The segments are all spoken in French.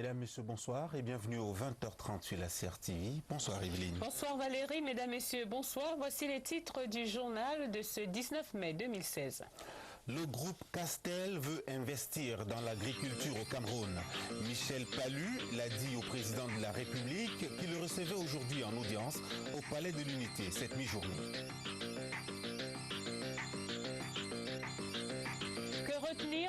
Mesdames, Messieurs, bonsoir et bienvenue au 20h30 sur la CRTV. Bonsoir Evelyne. Bonsoir Valérie, Mesdames, Messieurs, bonsoir. Voici les titres du journal de ce 19 mai 2016. Le groupe Castel veut investir dans l'agriculture au Cameroun. Michel Palud l'a dit au président de la République qui le recevait aujourd'hui en audience au Palais de l'Unité cette mi-journée.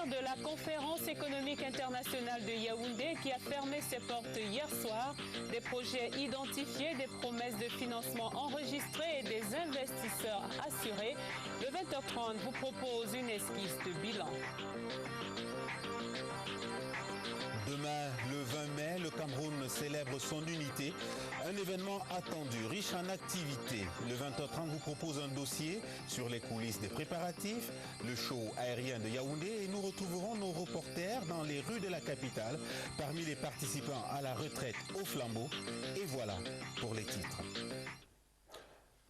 De la conférence économique internationale de Yaoundé qui a fermé ses portes hier soir, des projets identifiés, des promesses de financement enregistrées et des investisseurs assurés. Le 20h30 vous propose une esquisse de bilan. Demain, le 20 mai, le Cameroun célèbre son unité, un événement attendu, riche en activités. Le 20h30 vous propose un dossier sur les coulisses des préparatifs, le show aérien de Yaoundé et nous retrouverons nos reporters dans les rues de la capitale parmi les participants à la retraite au flambeau. Et voilà pour les titres.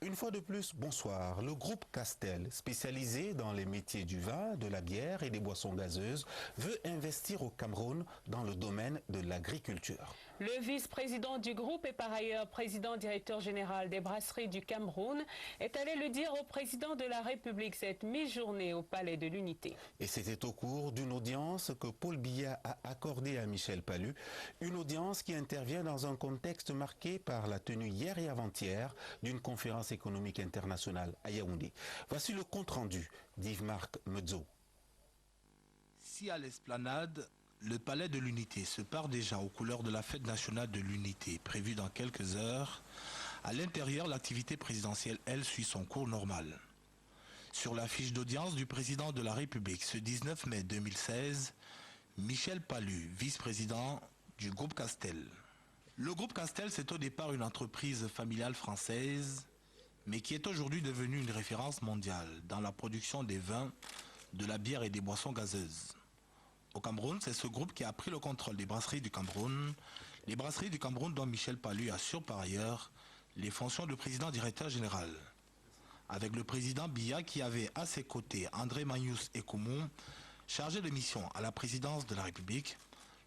Une fois de plus, bonsoir. Le groupe Castel, spécialisé dans les métiers du vin, de la bière et des boissons gazeuses, veut investir au Cameroun dans le domaine de l'agriculture. Le vice-président du groupe et par ailleurs président-directeur général des brasseries du Cameroun est allé le dire au président de la République cette mi-journée au Palais de l'Unité. Et c'était au cours d'une audience que Paul Biya a accordée à Michel Palud, une audience qui intervient dans un contexte marqué par la tenue hier et avant-hier d'une conférence économique internationale à Yaoundé. Voici le compte-rendu d'Yves-Marc Mezzo. Si à l'esplanade, le Palais de l'Unité se part déjà aux couleurs de la fête nationale de l'Unité, prévue dans quelques heures, à l'intérieur, l'activité présidentielle, elle, suit son cours normal. Sur la fiche d'audience du président de la République, ce 19 mai 2016, Michel Palud, vice-président du groupe Castel. Le groupe Castel, c'est au départ une entreprise familiale française, mais qui est aujourd'hui devenue une référence mondiale dans la production des vins, de la bière et des boissons gazeuses. Au Cameroun, c'est ce groupe qui a pris le contrôle des brasseries du Cameroun. Les brasseries du Cameroun dont Michel Palud assure par ailleurs les fonctions de président-directeur général. Avec le président Biya qui avait à ses côtés André Magnus Ekoumou, chargé de mission à la présidence de la République,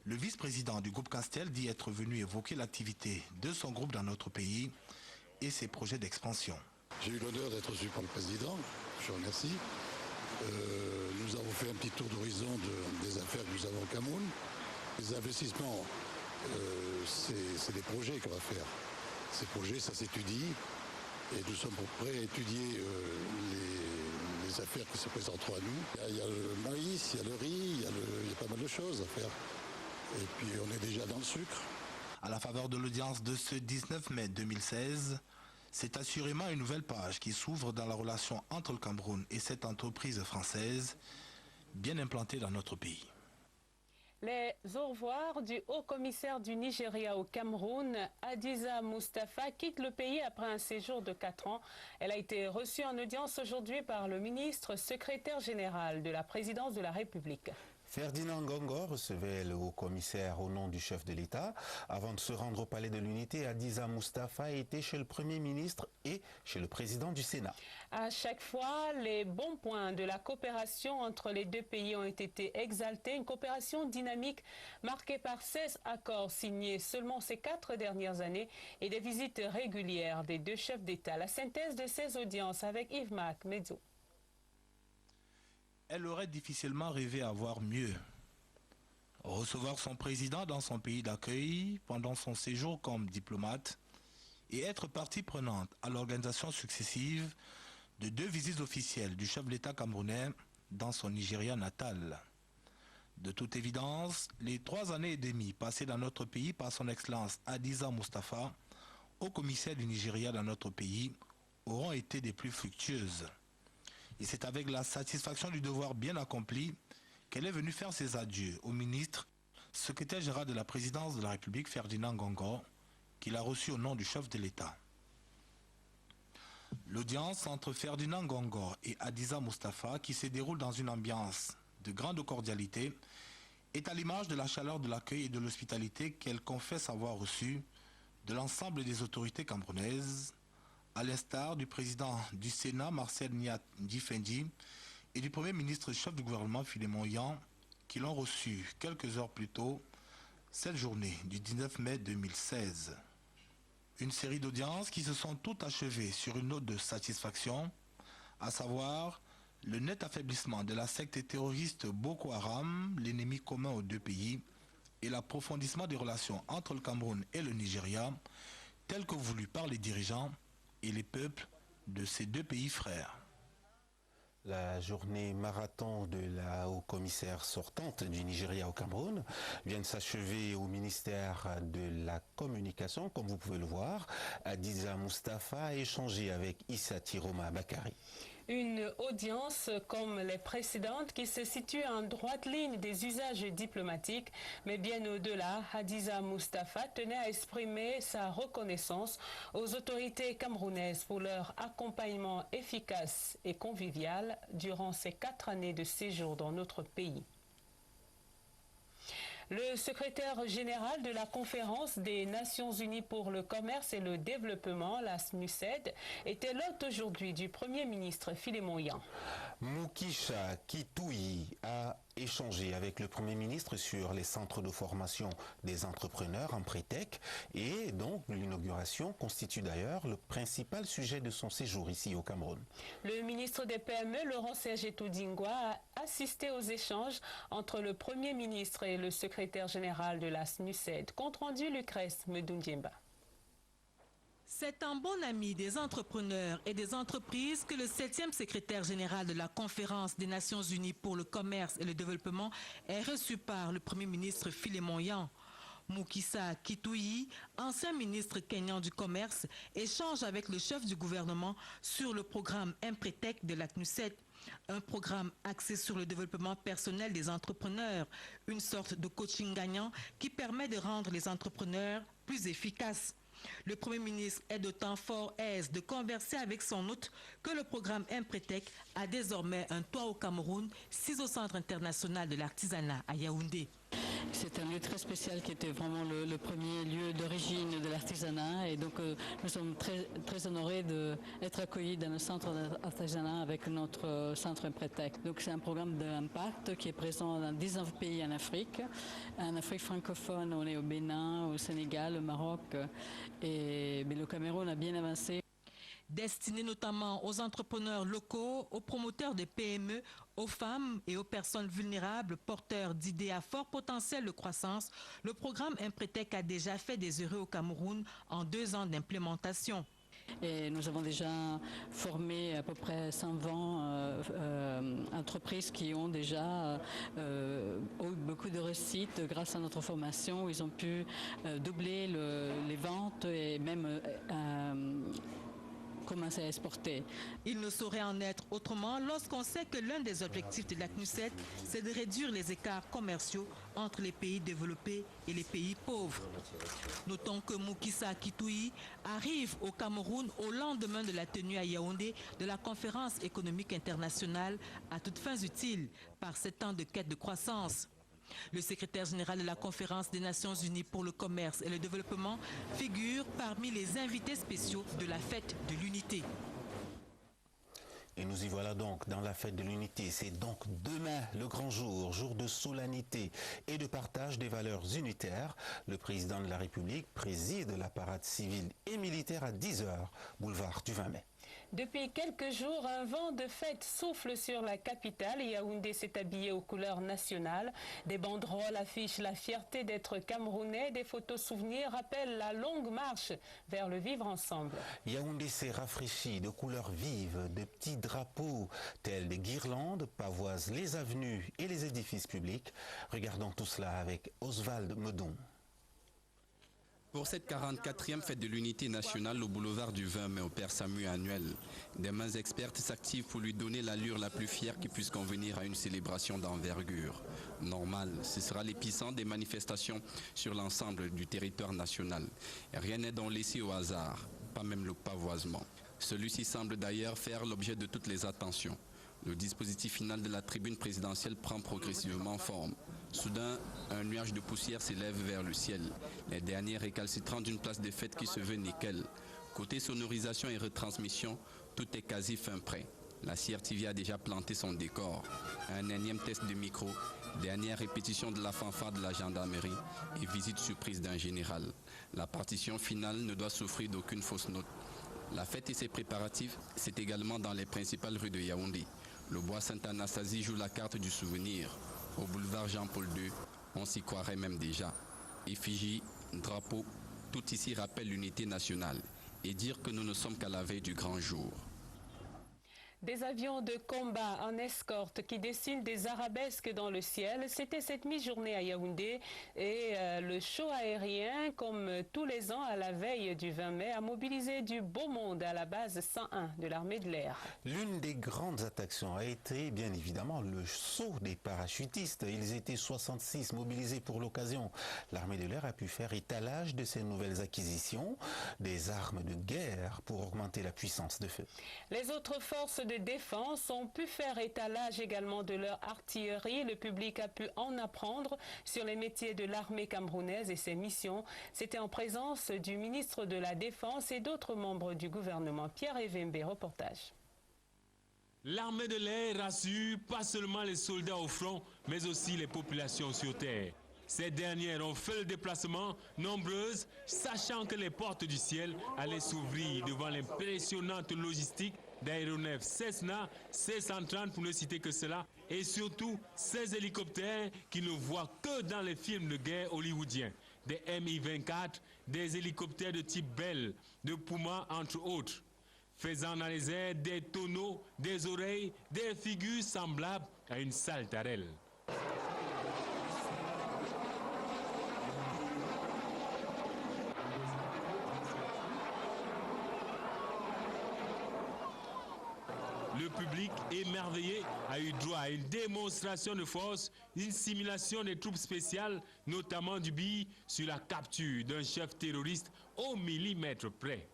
le vice-président du groupe Castel dit être venu évoquer l'activité de son groupe dans notre pays et ses projets d'expansion. J'ai eu l'honneur d'être reçu par le président, je remercie. Nous avons fait un petit tour d'horizon des affaires que nous avons au Cameroun. Les investissements, c'est des projets qu'on va faire. Ces projets, ça s'étudie et nous sommes prêts à étudier les affaires qui se présenteront à nous. Il y a le maïs, il y a le riz, il y a pas mal de choses à faire. Et puis on est déjà dans le sucre. À la faveur de l'audience de ce 19 mai 2016, c'est assurément une nouvelle page qui s'ouvre dans la relation entre le Cameroun et cette entreprise française bien implantée dans notre pays. Les au revoir du haut-commissaire du Nigeria au Cameroun, Hadiza Mustafa, quitte le pays après un séjour de 4 ans. Elle a été reçue en audience aujourd'hui par le ministre secrétaire général de la présidence de la République. Ferdinand Ngongo recevait le haut-commissaire au nom du chef de l'État. Avant de se rendre au Palais de l'Unité, Hadiza Mustafa était chez le Premier ministre et chez le président du Sénat. À chaque fois, les bons points de la coopération entre les deux pays ont été exaltés. Une coopération dynamique marquée par 16 accords signés seulement ces 4 dernières années et des visites régulières des deux chefs d'État. La synthèse de ces audiences avec Yves-Marc Mezzo. Elle aurait difficilement rêvé à voir mieux. Recevoir son président dans son pays d'accueil pendant son séjour comme diplomate et être partie prenante à l'organisation successive de 2 visites officielles du chef de l'État camerounais dans son Nigeria natal. De toute évidence, les 3 années et demie passées dans notre pays par son Excellence Hadiza Mustafa, haut commissaire du Nigeria dans notre pays, auront été des plus fructueuses. Et c'est avec la satisfaction du devoir bien accompli qu'elle est venue faire ses adieux au ministre, secrétaire général de la présidence de la République, Ferdinand Ngongo, qu'il a reçu au nom du chef de l'État. L'audience entre Ferdinand Ngongo et Hadiza Mustafa, qui se déroule dans une ambiance de grande cordialité, est à l'image de la chaleur de l'accueil et de l'hospitalité qu'elle confesse avoir reçue de l'ensemble des autorités camerounaises, à l'instar du président du Sénat, Marcel Ndifendi, et du Premier ministre chef du gouvernement, Philémon Yan, qui l'ont reçu quelques heures plus tôt Cette journée du 19 mai 2016, une série d'audiences qui se sont toutes achevées sur une note de satisfaction, à savoir le net affaiblissement de la secte terroriste Boko Haram, l'ennemi commun aux deux pays, et l'approfondissement des relations entre le Cameroun et le Nigeria, tel que voulu par les dirigeants et les peuples de ces deux pays frères. La journée marathon de la haut-commissaire sortante du Nigeria au Cameroun vient de s'achever au ministère de la Communication. Comme vous pouvez le voir, Adiza Mustafa a échangé avec Issa Tiroma Bakari. Une audience comme les précédentes qui se situe en droite ligne des usages diplomatiques, mais bien au-delà, Hadiza Mustafa tenait à exprimer sa reconnaissance aux autorités camerounaises pour leur accompagnement efficace et convivial durant ces 4 années de séjour dans notre pays. Le secrétaire général de la Conférence des Nations Unies pour le commerce et le développement, la SNUCED, était l'hôte aujourd'hui du Premier ministre Philémon Yan. Moukisha Kitouyi a échangé avec le Premier ministre sur les centres de formation des entrepreneurs en pré-tech et donc l'inauguration constitue d'ailleurs le principal sujet de son séjour ici au Cameroun. Le ministre des PME, Laurent Serge Toudingwa, a assisté aux échanges entre le Premier ministre et le secrétaire général de la SNUCED. Compte rendu Lucrèce Medundiemba. C'est un bon ami des entrepreneurs et des entreprises que le 7e secrétaire général de la Conférence des Nations Unies pour le commerce et le développement est reçu par le Premier ministre Philémon Yan. Moukissa Kitouyi, ancien ministre kényan du commerce, échange avec le chef du gouvernement sur le programme Impretech de la CNUCED, un programme axé sur le développement personnel des entrepreneurs, une sorte de coaching gagnant qui permet de rendre les entrepreneurs plus efficaces. Le Premier ministre est d'autant fort aise de converser avec son hôte que le programme Impretech a désormais un toit au Cameroun, 6 au Centre international de l'artisanat à Yaoundé. C'est un lieu très spécial qui était vraiment le premier lieu d'origine de l'artisanat et donc nous sommes très honorés d'être accueillis dans le centre d'artisanat avec notre centre Impretech. Donc c'est un programme d'impact qui est présent dans 19 pays en Afrique. En Afrique francophone, on est au Bénin, au Sénégal, au Maroc mais le Cameroun a bien avancé. Destiné notamment aux entrepreneurs locaux, aux promoteurs de PME, aux femmes et aux personnes vulnérables porteurs d'idées à fort potentiel de croissance, le programme Impretech a déjà fait des heureux au Cameroun en 2 ans d'implémentation. Et nous avons déjà formé à peu près 120 entreprises qui ont déjà eu beaucoup de réussite grâce à notre formation. Ils ont pu doubler les ventes et même commencer à exporter. Il ne saurait en être autrement lorsqu'on sait que l'un des objectifs de la CNUCED, c'est de réduire les écarts commerciaux entre les pays développés et les pays pauvres. Notons que Moukissa Kitouyi arrive au Cameroun au lendemain de la tenue à Yaoundé de la conférence économique internationale à toutes fins utiles par 7 ans de quête de croissance. Le secrétaire général de la Conférence des Nations Unies pour le commerce et le développement figure parmi les invités spéciaux de la fête de l'unité. Et nous y voilà donc dans la fête de l'unité. C'est donc demain le grand jour, jour de solennité et de partage des valeurs unitaires. Le président de la République préside la parade civile et militaire à 10 h, boulevard du 20 mai. Depuis quelques jours, un vent de fête souffle sur la capitale. Yaoundé s'est habillé aux couleurs nationales. Des banderoles affichent la fierté d'être camerounais. Des photos souvenirs rappellent la longue marche vers le vivre ensemble. Yaoundé s'est rafraîchi de couleurs vives, de petits drapeaux tels des guirlandes pavoisent les avenues et les édifices publics. Regardons tout cela avec Oswald Medon. Pour cette 44e fête de l'unité nationale au boulevard du 20 mai au Père Samuel annuel, des mains expertes s'activent pour lui donner l'allure la plus fière qui puisse convenir à une célébration d'envergure. Normal, ce sera l'épicentre des manifestations sur l'ensemble du territoire national. Rien n'est donc laissé au hasard, pas même le pavoisement. Celui-ci semble d'ailleurs faire l'objet de toutes les attentions. Le dispositif final de la tribune présidentielle prend progressivement forme. Soudain, un nuage de poussière s'élève vers le ciel. Les derniers récalcitrants d'une place de fête qui se veut nickel. Côté sonorisation et retransmission, tout est quasi fin prêt. La CRTV a déjà planté son décor. Un énième test de micro, dernière répétition de la fanfare de la gendarmerie et visite surprise d'un général. La partition finale ne doit souffrir d'aucune fausse note. La fête et ses préparatifs, c'est également dans les principales rues de Yaoundé. Le bois Sainte-Anastasie joue la carte du souvenir. Au boulevard Jean-Paul II, on s'y croirait même déjà. Effigie, drapeau, tout ici rappelle l'unité nationale et dire que nous ne sommes qu'à la veille du grand jour. Des avions de combat en escorte qui dessinent des arabesques dans le ciel. C'était cette mi-journée à Yaoundé et le show aérien, comme tous les ans à la veille du 20 mai, a mobilisé du beau monde à la base 101 de l'armée de l'air. L'une des grandes attractions a été bien évidemment le saut des parachutistes. Ils étaient 66 mobilisés pour l'occasion. L'armée de l'air a pu faire étalage de ses nouvelles acquisitions, des armes de guerre pour augmenter la puissance de feu. Les autres forces de défense ont pu faire étalage également de leur artillerie. Le public a pu en apprendre sur les métiers de l'armée camerounaise et ses missions. C'était en présence du ministre de la Défense et d'autres membres du gouvernement. Pierre Evembe, reportage. L'armée de l'air rassure pas seulement les soldats au front, mais aussi les populations sur terre. Ces dernières ont fait le déplacement, nombreuses, sachant que les portes du ciel allaient s'ouvrir devant l'impressionnante logistique d'aéronefs Cessna, C-130 pour ne citer que cela, et surtout ces hélicoptères qui ne voient que dans les films de guerre hollywoodiens. Des Mi-24, des hélicoptères de type Bell, de Puma entre autres, faisant dans les airs des tonneaux, des oreilles, des figures semblables à une saltarelle. Le public émerveillé a eu droit à une démonstration de force, une simulation des troupes spéciales, notamment du BI, sur la capture d'un chef terroriste au millimètre près.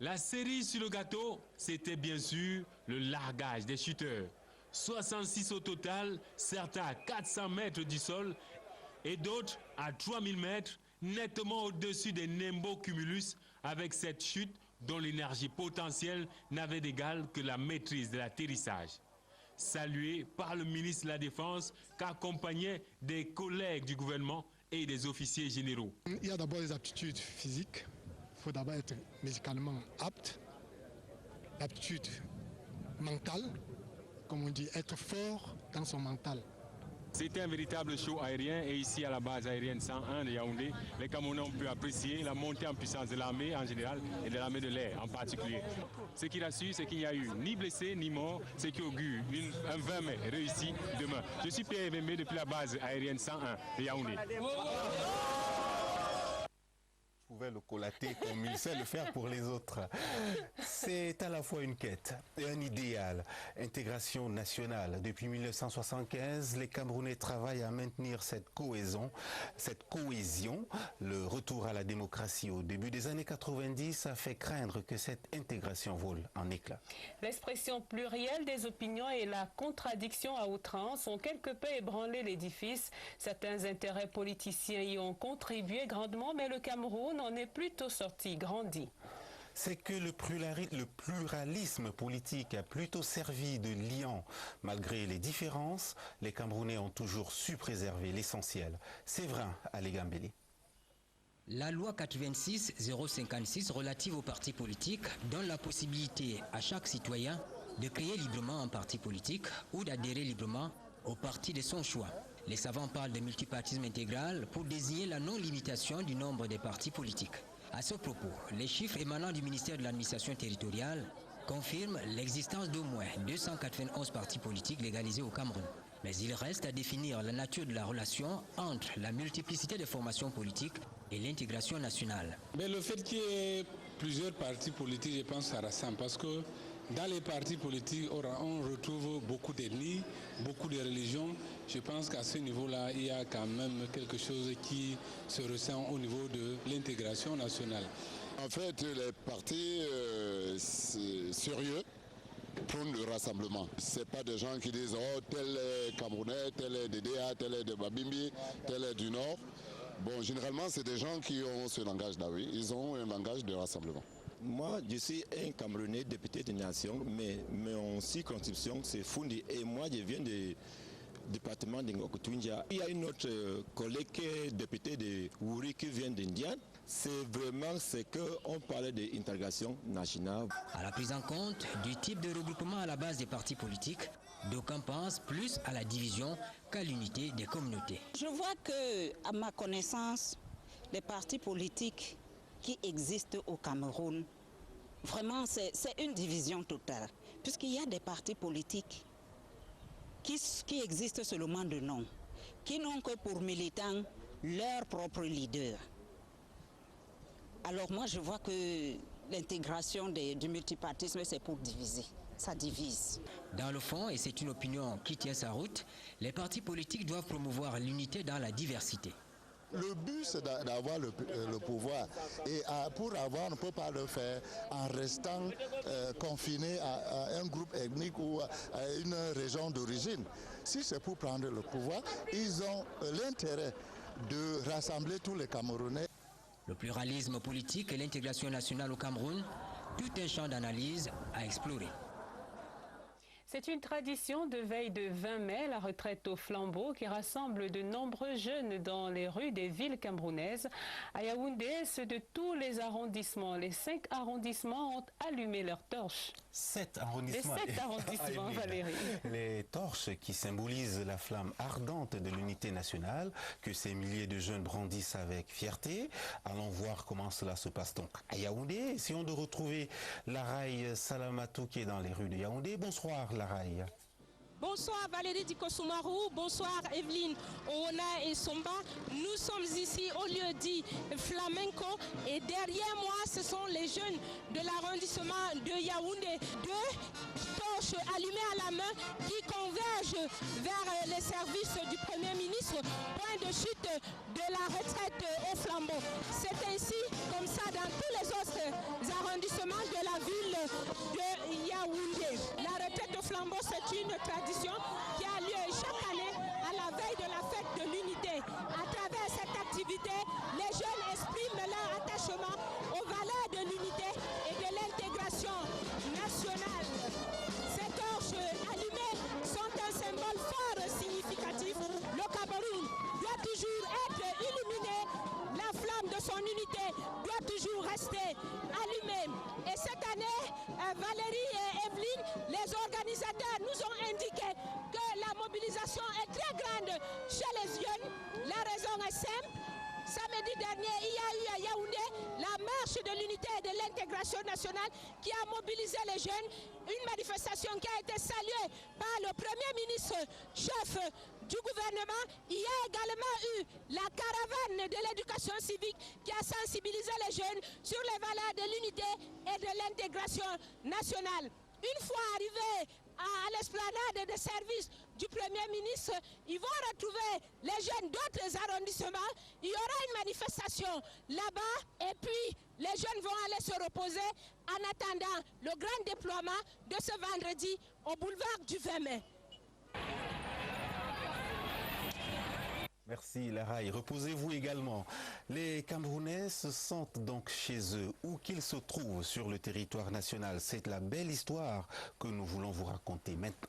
La cerise sur le gâteau, c'était bien sûr le largage des shooters. 66 au total, certains à 400 mètres du sol, et d'autres à 3000 mètres, nettement au-dessus des Nimbocumulus, avec cette chute dont l'énergie potentielle n'avait d'égal que la maîtrise de l'atterrissage. Salué par le ministre de la Défense, qu'accompagnaient des collègues du gouvernement et des officiers généraux. Il y a d'abord les aptitudes physiques. Il faut d'abord être médicalement apte. L'aptitude mentale, comme on dit, être fort dans son mental. C'était un véritable show aérien et ici à la base aérienne 101 de Yaoundé, les Camerounais ont pu apprécier la montée en puissance de l'armée en général et de l'armée de l'air en particulier. Ce qui rassure, c'est qu'il n'y a eu ni blessés ni morts, ce qui augure un 20 mai réussi demain. Je suis Pierre Evembe depuis la base aérienne 101 de Yaoundé. Pouvait le collater comme il sait le faire pour les autres. C'est à la fois une quête et un idéal. Intégration nationale. Depuis 1975, les Camerounais travaillent à maintenir cette cohésion. Le retour à la démocratie au début des années 90 a fait craindre que cette intégration vole en éclats. L'expression plurielle des opinions et la contradiction à outrance ont quelque peu ébranlé l'édifice. Certains intérêts politiciens y ont contribué grandement, mais le Cameroun en est plutôt sorti grandi. C'est que le pluralisme politique a plutôt servi de liant. Malgré les différences, les Camerounais ont toujours su préserver l'essentiel. Séverin Alégambeli. La loi 86-056 relative aux partis politiques donne la possibilité à chaque citoyen de créer librement un parti politique ou d'adhérer librement au parti de son choix. Les savants parlent de multipartisme intégral pour désigner la non-limitation du nombre des partis politiques. À ce propos, les chiffres émanant du ministère de l'administration territoriale confirment l'existence d'au moins 291 partis politiques légalisés au Cameroun. Mais il reste à définir la nature de la relation entre la multiplicité des formations politiques et l'intégration nationale. Mais le fait qu'il y ait plusieurs partis politiques, je pense que ça rassemble parce que dans les partis politiques, on retrouve beaucoup d'ethnies, beaucoup de religions. Je pense qu'à ce niveau-là, il y a quand même quelque chose qui se ressent au niveau de l'intégration nationale. En fait, les partis sérieux prônent le rassemblement. Ce n'est pas des gens qui disent « Oh, tel est Camerounais, tel est DDA, tel est de Babimbi, tel est du Nord ». Bon, généralement, c'est des gens qui ont ce langage-là, oui. Ils ont un langage de rassemblement. Moi, je suis un Camerounais député de nation, mais mon circonscription, c'est Foundi. Et moi, je viens du département de Ngokotunja. Il y a une autre collègue qui est députée de Wouri qui vient d'Indiane. C'est vraiment ce qu'on parlait d'intégration nationale. À la prise en compte du type de regroupement à la base des partis politiques, d'aucuns pensent plus à la division qu'à l'unité des communautés. Je vois que, à ma connaissance, les partis politiques qui existent au Cameroun, vraiment c'est une division totale. Puisqu'il y a des partis politiques qui existent seulement de nom, qui n'ont que pour militants leur propre leader. Alors moi je vois que l'intégration du multipartisme c'est pour diviser, ça divise. Dans le fond, et c'est une opinion qui tient sa route, les partis politiques doivent promouvoir l'unité dans la diversité. Le but, c'est d'avoir le pouvoir. Et pour avoir, on ne peut pas le faire en restant confiné à un groupe ethnique ou à une région d'origine. Si c'est pour prendre le pouvoir, ils ont l'intérêt de rassembler tous les Camerounais. Le pluralisme politique et l'intégration nationale au Cameroun, tout un champ d'analyse à explorer. C'est une tradition de veille de 20 mai, la retraite au flambeau, qui rassemble de nombreux jeunes dans les rues des villes camerounaises. À Yaoundé, ceux de tous les arrondissements, les 5 arrondissements ont allumé leurs torches. 7 arrondissements. Les 7 arrondissements, Valérie. Les torches qui symbolisent la flamme ardente de l'unité nationale que ces milliers de jeunes brandissent avec fierté. Allons voir comment cela se passe donc à Yaoundé. Essayons de retrouver Laraï Salamatou qui est dans les rues de Yaoundé. Bonsoir Laraï. Bonsoir Valérie Dikosoumarou, bonsoir Evelyne Oona et Somba. Nous sommes ici au lieu dit Flamenco et derrière moi ce sont les jeunes de l'arrondissement de Yaoundé. 2 torches allumées à la main qui convergent vers les services du Premier ministre, point de chute de la retraite au flambeau. C'est ainsi comme ça dans tous les autres arrondissements de la ville de Yaoundé. La retraite au flambeau c'est une tradition qui a lieu chaque année à la veille de la fête de l'unité. À travers cette activité, les jeunes expriment leur attachement aux valeurs de l'unité et de l'intégration nationale. Ces torches allumées sont un symbole fort significatif. Le Cameroun doit toujours être illuminé. La flamme de son unité doit toujours rester allumée. Et cette année, Valérie et Evelyne, les organisateurs nous ont indiqué que la mobilisation est très grande chez les jeunes. La raison est simple. Samedi dernier, il y a eu à Yaoundé la marche de l'unité et de l'intégration nationale qui a mobilisé les jeunes. Une manifestation qui a été saluée par le Premier ministre, chef du gouvernement. Il y a également eu la caravane de l'éducation civique qui a sensibilisé les jeunes sur les valeurs de l'unité et de l'intégration nationale. Une fois arrivés à l'esplanade de service du Premier ministre, ils vont retrouver les jeunes d'autres arrondissements. Il y aura une manifestation là-bas et puis les jeunes vont aller se reposer en attendant le grand déploiement de ce vendredi au boulevard du 20 mai. Merci Laraï. Reposez-vous également. Les Camerounais se sentent donc chez eux, où qu'ils se trouvent sur le territoire national. C'est la belle histoire que nous voulons vous raconter maintenant.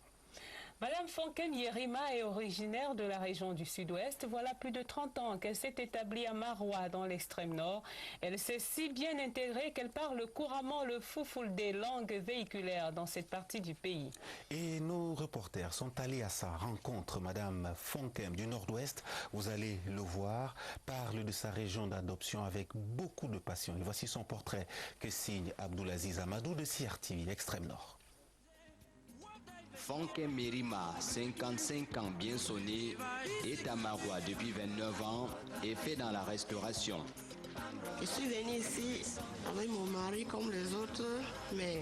Madame Fonken Yerima est originaire de la région du Sud-Ouest. Voilà plus de 30 ans qu'elle s'est établie à Maroua, dans l'extrême nord. Elle s'est si bien intégrée qu'elle parle couramment le foufoul des langues véhiculaires dans cette partie du pays. Et nos reporters sont allés à sa rencontre. Madame Fonken du Nord-Ouest, vous allez le voir, parle de sa région d'adoption avec beaucoup de passion. Et voici son portrait que signe Abdoulaziz Amadou de CRTV, extrême nord. Fonken Merima, 55 ans bien sonné, est à Maroua depuis 29 ans et fait dans la restauration. Je suis venue ici avec mon mari comme les autres, mais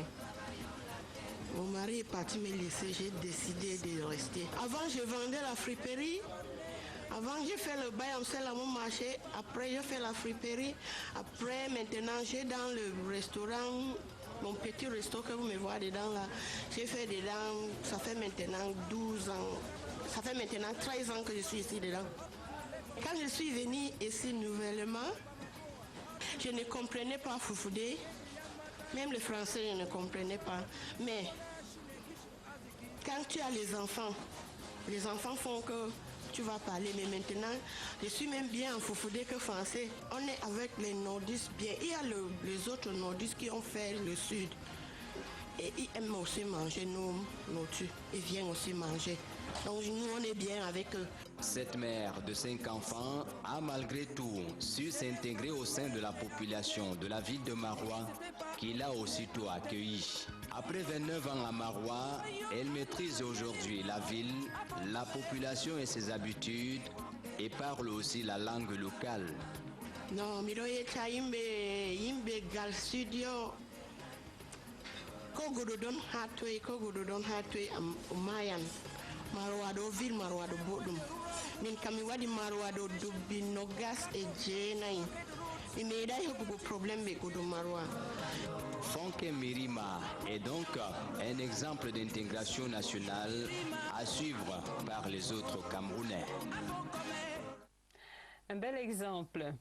mon mari est parti me laisser, j'ai décidé de rester. Avant, je vendais la friperie. Avant, j'ai fait le bail en sel à mon marché. Après, j'ai fait la friperie. Après, maintenant, j'ai dans le restaurant. Mon petit resto que vous me voyez dedans là, j'ai fait dedans, ça fait maintenant 12 ans, ça fait maintenant 13 ans que je suis ici dedans. Quand je suis venue ici nouvellement, je ne comprenais pas Foufoudé. Même le français, je ne comprenais pas. Mais quand tu as les enfants font que tu vas parler. Mais maintenant, je suis même bien en Foufoudé que français. On est avec les nordistes bien. Il y a les autres nordistes qui ont fait le sud. Et ils aiment aussi manger nos nourritures. Ils viennent aussi manger. Donc nous, on est bien avec eux. Cette mère de 5 enfants a malgré tout su s'intégrer au sein de la population de la ville de Maroua, qui l'a aussitôt accueillie. Après 29 ans à Maroua, elle maîtrise aujourd'hui la ville, la population et ses habitudes, et parle aussi la langue locale. Non, miroye chaimbe gal studio. Kogododon hatwe mayan. Marwado ville marwado bodum. Min kami wadi marwado dubbi nogas e jeenay. Mi meeday hebugo problème be godo marwa. Fonke Mirima est donc un exemple d'intégration nationale à suivre par les autres Camerounais. Un bel exemple.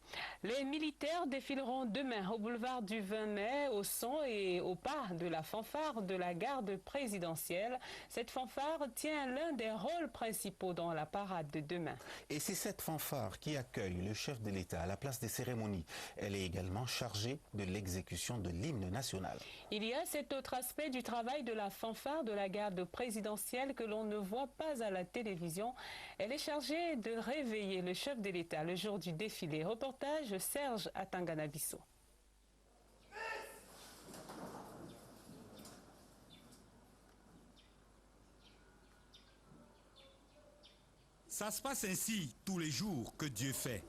Les militaires défileront demain au boulevard du 20 mai au son et au pas de la fanfare de la garde présidentielle. Cette fanfare tient l'un des rôles principaux dans la parade de demain. Et c'est cette fanfare qui accueille le chef de l'État à la place des cérémonies. Elle est également chargée de l'exécution de l'hymne national. Il y a cet autre aspect du travail de la fanfare de la garde présidentielle que l'on ne voit pas à la télévision. Elle est chargée de réveiller le chef de l'État le jour du défilé. Reportage Serge Atangana-Bissot. Ça se passe ainsi tous les jours que Dieu fait.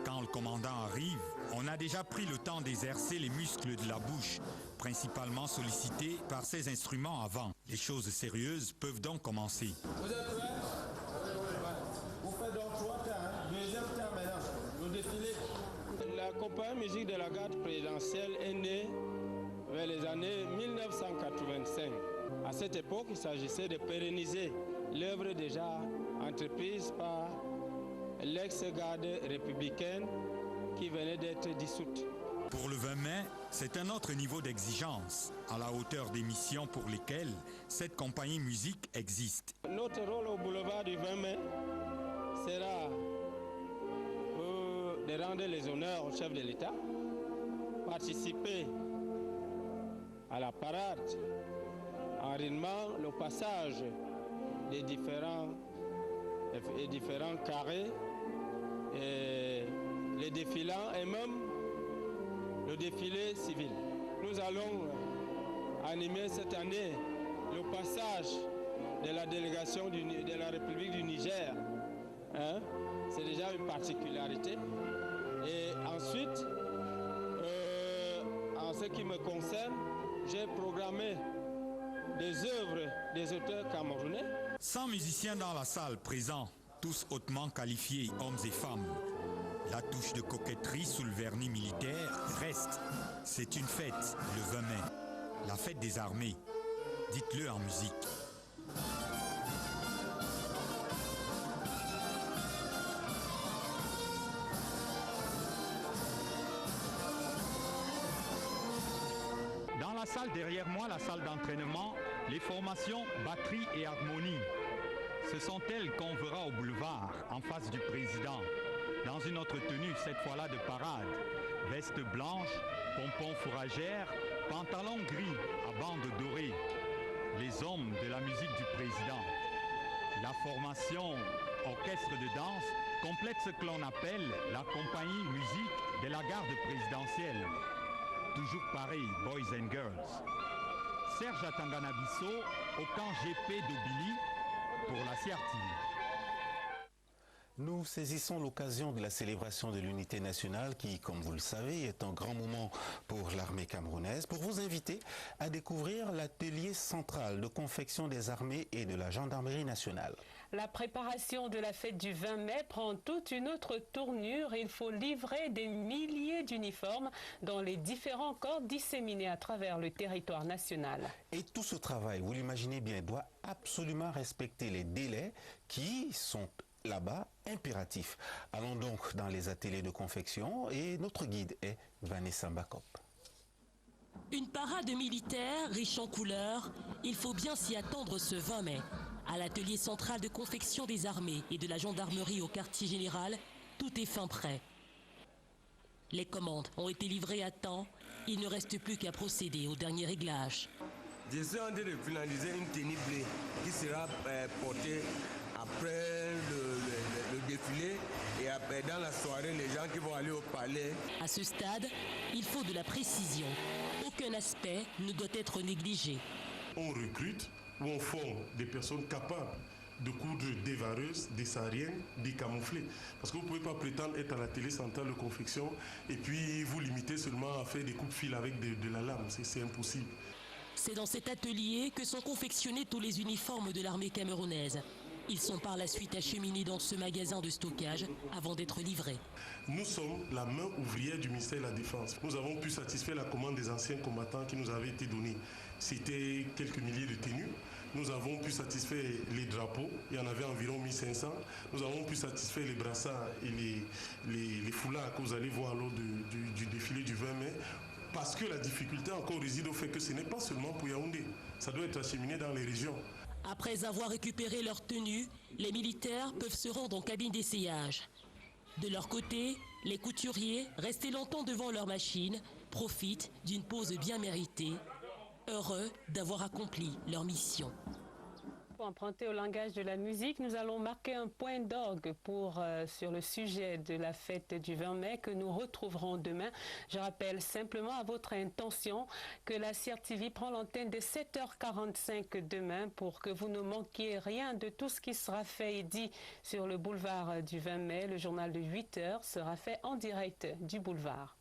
Quand le commandant arrive, on a déjà pris le temps d'exercer les muscles de la bouche, principalement sollicités par ces instruments avant. Les choses sérieuses peuvent donc commencer. Vous êtes prêts? Vous faites donc 3 temps, deuxième temps maintenant, le défilé. La compagnie musique de la garde présidentielle est née vers les années 1985. À cette époque, il s'agissait de pérenniser l'œuvre déjà entreprise par l'ex-garde républicaine qui venait d'être dissoute. Pour le 20 mai, c'est un autre niveau d'exigence, à la hauteur des missions pour lesquelles cette compagnie musique existe. Notre rôle au boulevard du 20 mai sera de rendre les honneurs au chef de l'État, participer à la parade en rythmant le passage des différents carrés, et les défilants et même le défilé civil. Nous allons animer cette année le passage de la délégation de la République du Niger. C'est déjà une particularité. Et ensuite, en ce qui me concerne, j'ai programmé des œuvres des auteurs camerounais. 100 musiciens dans la salle présents, tous hautement qualifiés, hommes et femmes. La touche de coquetterie sous le vernis militaire reste. C'est une fête, le 20 mai. La fête des armées. Dites-le en musique. Dans la salle derrière moi, la salle d'entraînement, les formations batterie et harmonie. Ce sont elles qu'on verra au boulevard, en face du président. Dans une autre tenue, cette fois-là de parade. Veste blanche, pompons fourragères, pantalon gris à bandes dorées. Les hommes de la musique du président. La formation orchestre de danse complète ce que l'on appelle la compagnie musique de la garde présidentielle. Toujours pareil, boys and girls. Serge Atangana-Bissot au camp GP d'Obili pour la CRTV. Nous saisissons l'occasion de la célébration de l'unité nationale qui, comme vous le savez, est un grand moment pour l'armée camerounaise, pour vous inviter à découvrir l'atelier central de confection des armées et de la gendarmerie nationale. La préparation de la fête du 20 mai prend toute une autre tournure. Il faut livrer des milliers d'uniformes dans les différents corps disséminés à travers le territoire national. Et tout ce travail, vous l'imaginez bien, doit absolument respecter les délais qui sont là-bas impératif. Allons donc dans les ateliers de confection et notre guide est Vanessa Mbakop. Une parade militaire riche en couleurs, il faut bien s'y attendre ce 20 mai. À l'atelier central de confection des armées et de la gendarmerie au quartier général, tout est fin prêt. Les commandes ont été livrées à temps, il ne reste plus qu'à procéder au dernier réglage. Je suis en train de finaliser une tenue bleue qui sera portée après le défilé et après dans la soirée les gens qui vont aller au palais. À ce stade, il faut de la précision. Aucun aspect ne doit être négligé. On recrute ou on forme des personnes capables de coudre des vareuses, des sahariennes, des camouflés. Parce que vous ne pouvez pas prétendre être à la télé centrale de confection et puis vous limiter seulement à faire des coups de fil avec de la lame. C'est impossible. C'est dans cet atelier que sont confectionnés tous les uniformes de l'armée camerounaise. Ils sont par la suite acheminés dans ce magasin de stockage avant d'être livrés. Nous sommes la main ouvrière du ministère de la Défense. Nous avons pu satisfaire la commande des anciens combattants qui nous avaient été donnés. C'était quelques milliers de tenues. Nous avons pu satisfaire les drapeaux, il y en avait environ 1500. Nous avons pu satisfaire les brassards et les foulards que vous allez voir lors du défilé du 20 mai. Parce que la difficulté encore réside au fait que ce n'est pas seulement pour Yaoundé. Ça doit être acheminé dans les régions. Après avoir récupéré leur tenue, les militaires peuvent se rendre en cabine d'essayage. De leur côté, les couturiers, restés longtemps devant leur machine, profitent d'une pause bien méritée, heureux d'avoir accompli leur mission. Pour emprunter au langage de la musique, nous allons marquer un point d'orgue sur le sujet de la fête du 20 mai que nous retrouverons demain. Je rappelle simplement à votre intention que la CRTV prend l'antenne de 7h45 demain pour que vous ne manquiez rien de tout ce qui sera fait et dit sur le boulevard du 20 mai. Le journal de 8h sera fait en direct du boulevard.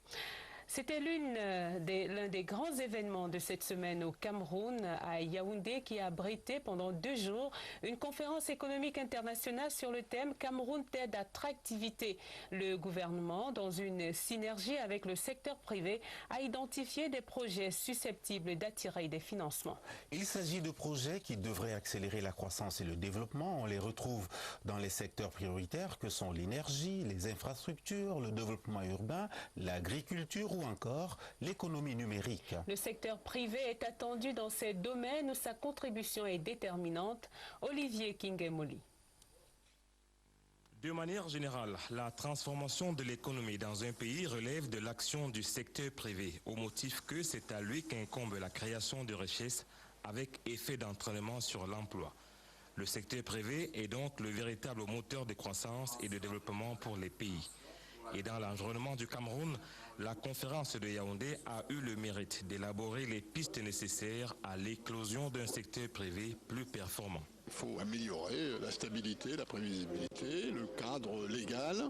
C'était l'un des grands événements de cette semaine au Cameroun, à Yaoundé, qui a abrité pendant 2 jours une conférence économique internationale sur le thème « Cameroun t'aide attractivité ». Le gouvernement, dans une synergie avec le secteur privé, a identifié des projets susceptibles d'attirer des financements. Il s'agit de projets qui devraient accélérer la croissance et le développement. On les retrouve dans les secteurs prioritaires que sont l'énergie, les infrastructures, le développement urbain, l'agriculture ou encore l'économie numérique. Le secteur privé est attendu dans ces domaines où sa contribution est déterminante. Olivier Kingemoli. De manière générale, la transformation de l'économie dans un pays relève de l'action du secteur privé, au motif que c'est à lui qu'incombe la création de richesses avec effet d'entraînement sur l'emploi. Le secteur privé est donc le véritable moteur de croissance et de développement pour les pays. Et dans l'environnement du Cameroun, la conférence de Yaoundé a eu le mérite d'élaborer les pistes nécessaires à l'éclosion d'un secteur privé plus performant. Il faut améliorer la stabilité, la prévisibilité, le cadre légal,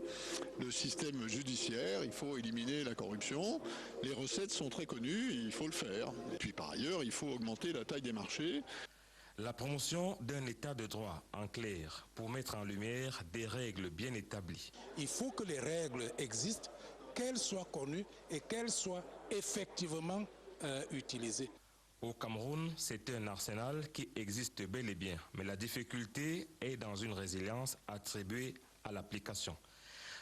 le système judiciaire, il faut éliminer la corruption. Les recettes sont très connues, il faut le faire. Et puis par ailleurs, il faut augmenter la taille des marchés. La promotion d'un état de droit, en clair, pour mettre en lumière des règles bien établies. Il faut que les règles existent, qu'elles soient connues et qu'elles soient effectivement utilisées. Au Cameroun, c'est un arsenal qui existe bel et bien, mais la difficulté est dans une résilience attribuée à l'application.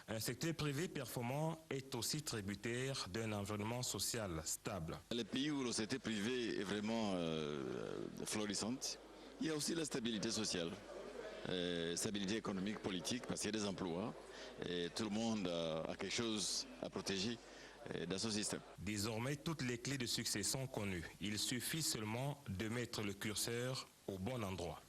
Un secteur privé performant est aussi tributaire d'un environnement social stable. Les pays où le secteur privé est vraiment florissant, il y a aussi la stabilité sociale, stabilité économique, politique, parce qu'il y a des emplois et tout le monde a quelque chose à protéger dans ce système. Désormais, toutes les clés de succès sont connues. Il suffit seulement de mettre le curseur au bon endroit.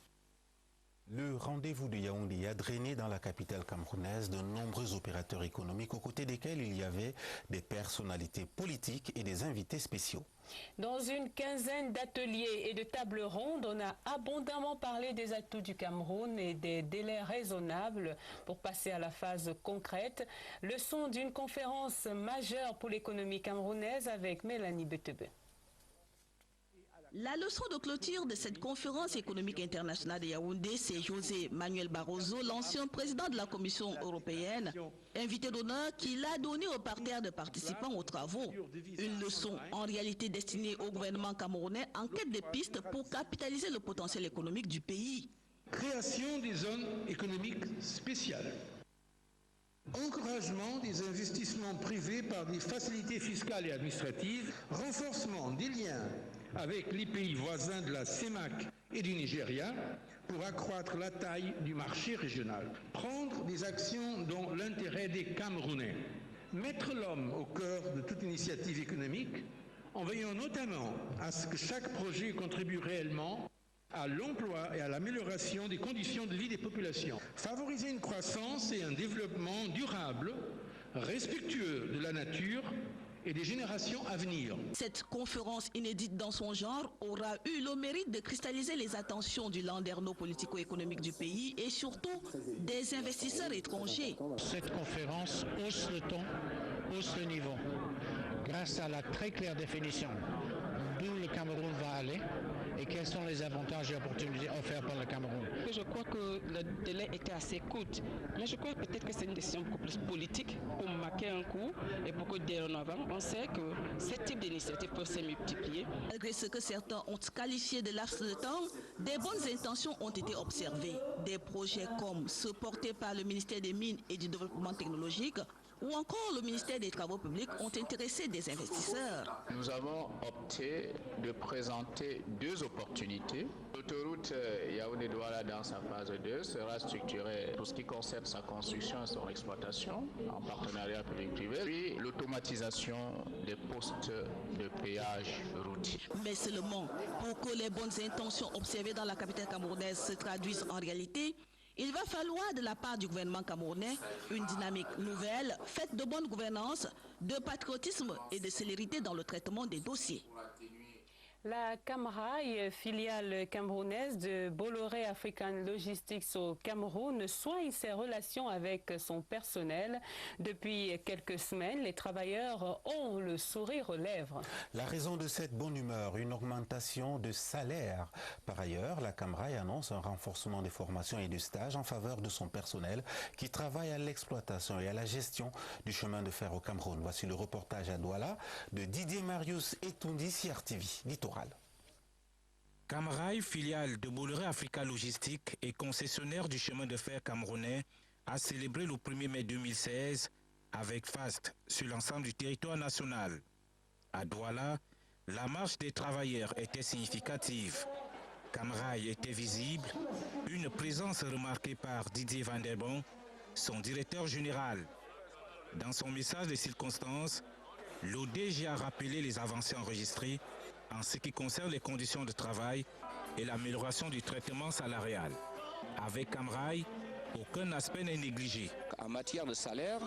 Le rendez-vous de Yaoundé a drainé dans la capitale camerounaise de nombreux opérateurs économiques aux côtés desquels il y avait des personnalités politiques et des invités spéciaux. Dans une quinzaine d'ateliers et de tables rondes, on a abondamment parlé des atouts du Cameroun et des délais raisonnables pour passer à la phase concrète. Leçon d'une conférence majeure pour l'économie camerounaise avec Mélanie Betebe. La leçon de clôture de cette conférence économique internationale de Yaoundé, c'est José Manuel Barroso, l'ancien président de la Commission européenne, invité d'honneur qu'il a donné au parterre de participants aux travaux. Une leçon en réalité destinée au gouvernement camerounais en quête de pistes pour capitaliser le potentiel économique du pays. Création des zones économiques spéciales. Encouragement des investissements privés par des facilités fiscales et administratives. Renforcement des liens avec les pays voisins de la CEMAC et du Nigeria pour accroître la taille du marché régional. Prendre des actions dans l'intérêt des Camerounais. Mettre l'homme au cœur de toute initiative économique en veillant notamment à ce que chaque projet contribue réellement à l'emploi et à l'amélioration des conditions de vie des populations. Favoriser une croissance et un développement durable, respectueux de la nature et des générations à venir. Cette conférence inédite dans son genre aura eu le mérite de cristalliser les attentions du landerneau politico-économique du pays et surtout des investisseurs étrangers. Cette conférence hausse le ton, hausse le niveau, grâce à la très claire définition d'où le Cameroun va aller et quels sont les avantages et opportunités offerts par le Cameroun. Je crois que le délai était assez court, mais je crois peut-être que c'est une décision beaucoup plus politique pour marquer un coup et pour que dès en avant, on sait que ce type d'initiative peut se multiplier. Malgré ce que certains ont qualifié de laps de temps, des bonnes intentions ont été observées. Des projets comme ceux portés par le ministère des Mines et du Développement technologique ou encore le ministère des Travaux publics ont intéressé des investisseurs. Nous avons opté de présenter deux opportunités. L'autoroute Yaoundé-Douala dans sa phase 2 sera structurée pour ce qui concerne sa construction et son exploitation en partenariat public-privé, puis l'automatisation des postes de péage routier. Mais seulement pour que les bonnes intentions observées dans la capitale camerounaise se traduisent en réalité, il va falloir de la part du gouvernement camerounais une dynamique nouvelle, faite de bonne gouvernance, de patriotisme et de célérité dans le traitement des dossiers. La Camrail, filiale camerounaise de Bolloré African Logistics au Cameroun, soigne ses relations avec son personnel. Depuis quelques semaines, les travailleurs ont le sourire aux lèvres. La raison de cette bonne humeur, une augmentation de salaire. Par ailleurs, la Camrail annonce un renforcement des formations et du stage en faveur de son personnel qui travaille à l'exploitation et à la gestion du chemin de fer au Cameroun. Voici le reportage à Douala de Didier Marius Etoundi, CRTV, Littoral. Camrail, filiale de Bolloré Africa Logistique et concessionnaire du chemin de fer camerounais, a célébré le 1er mai 2016 avec faste sur l'ensemble du territoire national. À Douala, la marche des travailleurs était significative. Camrail était visible, une présence remarquée par Didier Van der Bon, son directeur général. Dans son message de circonstances, l'ODG a rappelé les avancées enregistrées en ce qui concerne les conditions de travail et l'amélioration du traitement salarial. Avec Camrail, aucun aspect n'est négligé. En matière de salaire,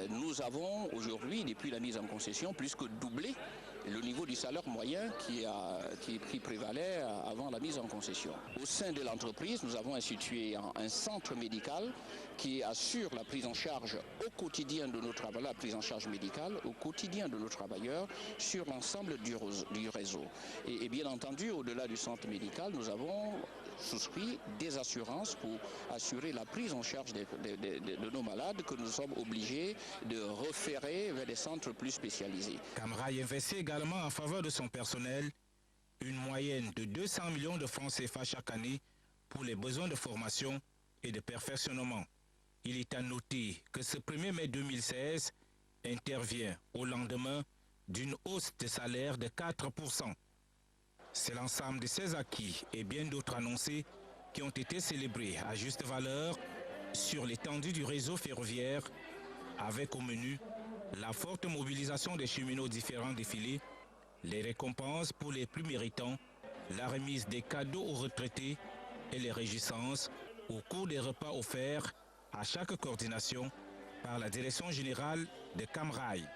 nous avons aujourd'hui, depuis la mise en concession, plus que doublé le niveau du salaire moyen qui prévalait avant la mise en concession. Au sein de l'entreprise, nous avons institué un centre médical qui assure la prise en charge au quotidien de nos travailleurs, la prise en charge médicale au quotidien de nos travailleurs sur l'ensemble du réseau. Et bien entendu, au-delà du centre médical, nous avons souscrit des assurances pour assurer la prise en charge de nos malades que nous sommes obligés de référer vers des centres plus spécialisés. Camrail investit également en faveur de son personnel une moyenne de 200 millions de francs CFA chaque année pour les besoins de formation et de perfectionnement. Il est à noter que ce 1er mai 2016 intervient au lendemain d'une hausse de salaire de 4%. C'est l'ensemble de ces acquis et bien d'autres annoncés qui ont été célébrés à juste valeur sur l'étendue du réseau ferroviaire, avec au menu la forte mobilisation des cheminots différents défilés, les récompenses pour les plus méritants, la remise des cadeaux aux retraités et les réjouissances au cours des repas offerts à chaque coordination par la direction générale de Camrail.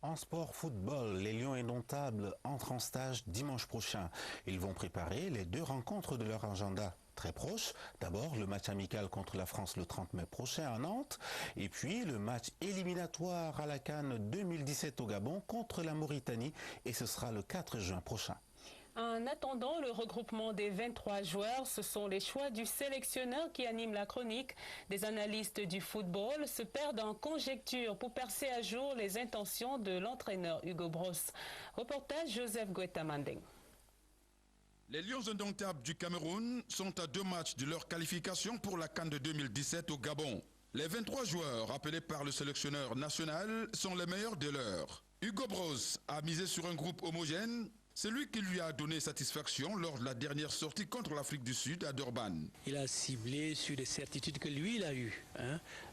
En sport football, les Lions indomptables entrent en stage dimanche prochain. Ils vont préparer les deux rencontres de leur agenda très proches. D'abord, le match amical contre la France le 30 mai prochain à Nantes. Et puis, le match éliminatoire à la CAN 2017 au Gabon contre la Mauritanie. Et ce sera le 4 juin prochain. En attendant le regroupement des 23 joueurs, ce sont les choix du sélectionneur qui animent la chronique. Des analystes du football se perdent en conjectures pour percer à jour les intentions de l'entraîneur Hugo Bross. Reportage Joseph Guetta-Mandeng. Les Lions indomptables du Cameroun sont à 2 matchs de leur qualification pour la CAN de 2017 au Gabon. Les 23 joueurs appelés par le sélectionneur national sont les meilleurs de l'heure. Hugo Broos a misé sur un groupe homogène. C'est lui qui lui a donné satisfaction lors de la dernière sortie contre l'Afrique du Sud à Durban. Il a ciblé sur des certitudes que lui, il a eues.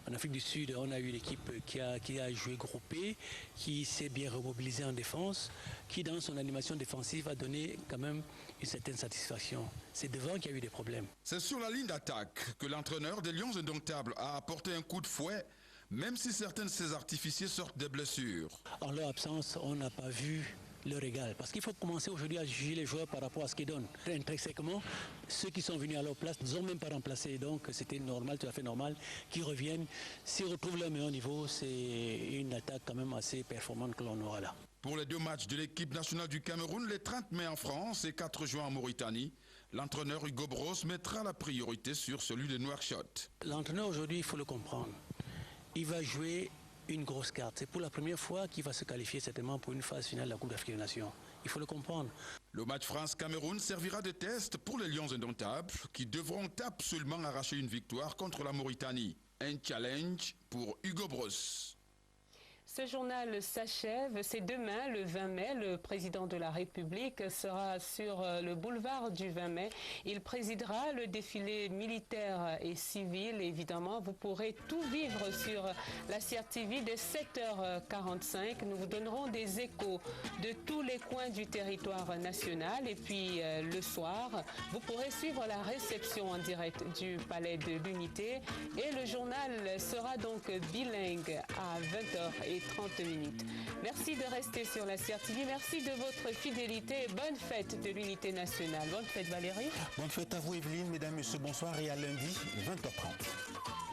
En Afrique du Sud, on a eu l'équipe qui a joué groupé, qui s'est bien remobilisée en défense, qui dans son animation défensive a donné quand même une certaine satisfaction. C'est devant qu'il y a eu des problèmes. C'est sur la ligne d'attaque que l'entraîneur des Lions indomptables a apporté un coup de fouet, même si certains de ses artificiers sortent des blessures. En leur absence, on n'a pas vu leur égal. Parce qu'il faut commencer aujourd'hui à juger les joueurs par rapport à ce qu'ils donnent. Intrinsèquement, ceux qui sont venus à leur place ne ont même pas remplacé. Donc c'était normal, tout à fait normal, qu'ils reviennent. S'ils retrouvent leur meilleur niveau, c'est une attaque quand même assez performante que l'on aura là. Pour les 2 matchs de l'équipe nationale du Cameroun, les 30 mai en France et 4 juin en Mauritanie, l'entraîneur Hugo Broos mettra la priorité sur celui de Nouakchott. L'entraîneur aujourd'hui, il faut le comprendre. Il va jouer une grosse carte. C'est pour la première fois qu'il va se qualifier certainement pour une phase finale de la Coupe d'Afrique des Nations. Il faut le comprendre. Le match France-Cameroun servira de test pour les Lions indomptables qui devront absolument arracher une victoire contre la Mauritanie. Un challenge pour Hugo Broos. Ce journal s'achève. C'est demain, le 20 mai. Le président de la République sera sur le boulevard du 20 mai. Il présidera le défilé militaire et civil. Évidemment, vous pourrez tout vivre sur la CRTV dès 7h45. Nous vous donnerons des échos de tous les coins du territoire national. Et puis, le soir, vous pourrez suivre la réception en direct du Palais de l'Unité. Et le journal sera donc bilingue à 20h30. Merci de rester sur la CRTV. Merci de votre fidélité. Bonne fête de l'unité nationale. Bonne fête Valérie. Bonne fête à vous Evelyne, mesdames, messieurs, bonsoir et à lundi 20h30.